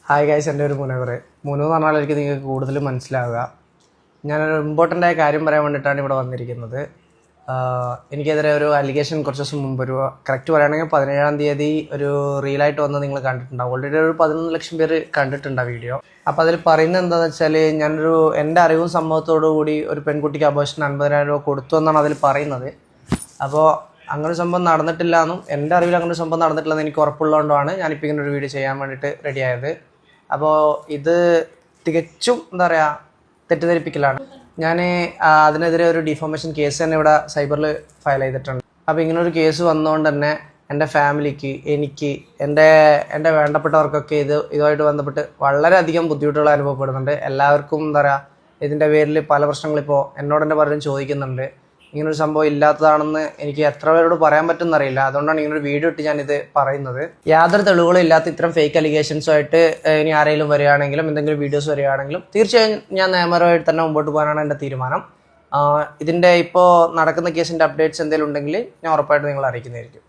Hi guys, എൻ്റെ ഒരു മുനവർ മുനു എന്ന് പറഞ്ഞാൽ എനിക്ക് നിങ്ങൾക്ക് കൂടുതൽ മനസ്സിലാവുക. ഞാനൊരു ഇമ്പോർട്ടൻ്റ് ആയ കാര്യം പറയാൻ വേണ്ടിയിട്ടാണ് ഇവിടെ വന്നിരിക്കുന്നത്. എനിക്കെതിരെ ഒരു അലിഗേഷൻ കുറച്ച് ദിവസം മുമ്പ്, ഒരു കറക്റ്റ് പറയുകയാണെങ്കിൽ 17-ാം തീയതി ഒരു റീലായിട്ട് വന്ന് നിങ്ങൾ കണ്ടിട്ടുണ്ടാവും. ഓൾറെഡി ഒരു 11 ലക്ഷം പേര് കണ്ടിട്ടുണ്ട് ആ വീഡിയോ. അപ്പോൾ അതിൽ പറയുന്നത് എന്താണെന്ന് വെച്ചാൽ, എൻ്റെ അറിവും സംഭവത്തോടു കൂടി ഒരു പെൺകുട്ടിക്ക് അബോർഷൻ 50,000 രൂപ കൊടുത്തു എന്നാണ് അതിൽ പറയുന്നത്. അപ്പോൾ അങ്ങനെ ഒരു സംഭവം നടന്നിട്ടില്ല എന്നും എൻ്റെ അറിവിൽ അങ്ങനെ ഒരു സംഭവം നടന്നിട്ടില്ലെന്ന് എനിക്ക് ഉറപ്പുള്ളതുകൊണ്ടാണ് ഞാനിപ്പോൾ ഇങ്ങനെ ഒരു വീഡിയോ ചെയ്യാൻ വേണ്ടിയിട്ട് റെഡിയായത്. അപ്പോൾ ഇത് തികച്ചും എന്താ പറയുക, തെറ്റിദ്ധരിപ്പിക്കലാണ്. ഞാൻ അതിനെതിരെ ഒരു ഡിഫോമേഷൻ കേസ് തന്നെ ഇവിടെ സൈബറിൽ ഫയൽ ചെയ്തിട്ടുണ്ട്. അപ്പോൾ ഇങ്ങനൊരു കേസ് വന്നുകൊണ്ട് തന്നെ എൻ്റെ ഫാമിലിക്ക്, എനിക്ക്, എൻ്റെ വേണ്ടപ്പെട്ടവർക്കൊക്കെ ഇതുമായിട്ട് ബന്ധപ്പെട്ട് വളരെയധികം ബുദ്ധിമുട്ടുകൾ അനുഭവപ്പെടുന്നുണ്ട്. എല്ലാവർക്കും എന്താ പറയുക, ഇതിൻ്റെ പേരിൽ പല പ്രശ്നങ്ങളിപ്പോൾ എന്നോട് തന്നെ പലരും ചോദിക്കുന്നുണ്ട്. ഇങ്ങനൊരു സംഭവം ഇല്ലാത്തതാണെന്ന് എനിക്ക് എത്ര പേരോട് പറയാൻ പറ്റുമെന്നറിയില്ല. അതുകൊണ്ടാണ് ഇങ്ങനൊരു വീഡിയോ ഇട്ട് ഞാനിത് പറയുന്നത്. യാതൊരു തെളിവുകളും ഇല്ലാത്ത ഇത്തരം ഫേക്ക് അലിഗേഷൻസുമായിട്ട് ഇനി ആരെങ്കിലും വരികയാണെങ്കിലും എന്തെങ്കിലും വീഡിയോസ് വരികയാണെങ്കിലും തീർച്ചയായും ഞാൻ നിയമപരമായിട്ട് തന്നെ മുമ്പോട്ട് പോകാനാണ് എൻ്റെ തീരുമാനം. ഇതിൻ്റെ ഇപ്പോൾ നടക്കുന്ന കേസിൻ്റെ അപ്ഡേറ്റ്സ് എന്തെങ്കിലും ഉണ്ടെങ്കിൽ ഞാൻ ഉറപ്പായിട്ട് നിങ്ങളെ അറിയിക്കുന്നതായിരിക്കും.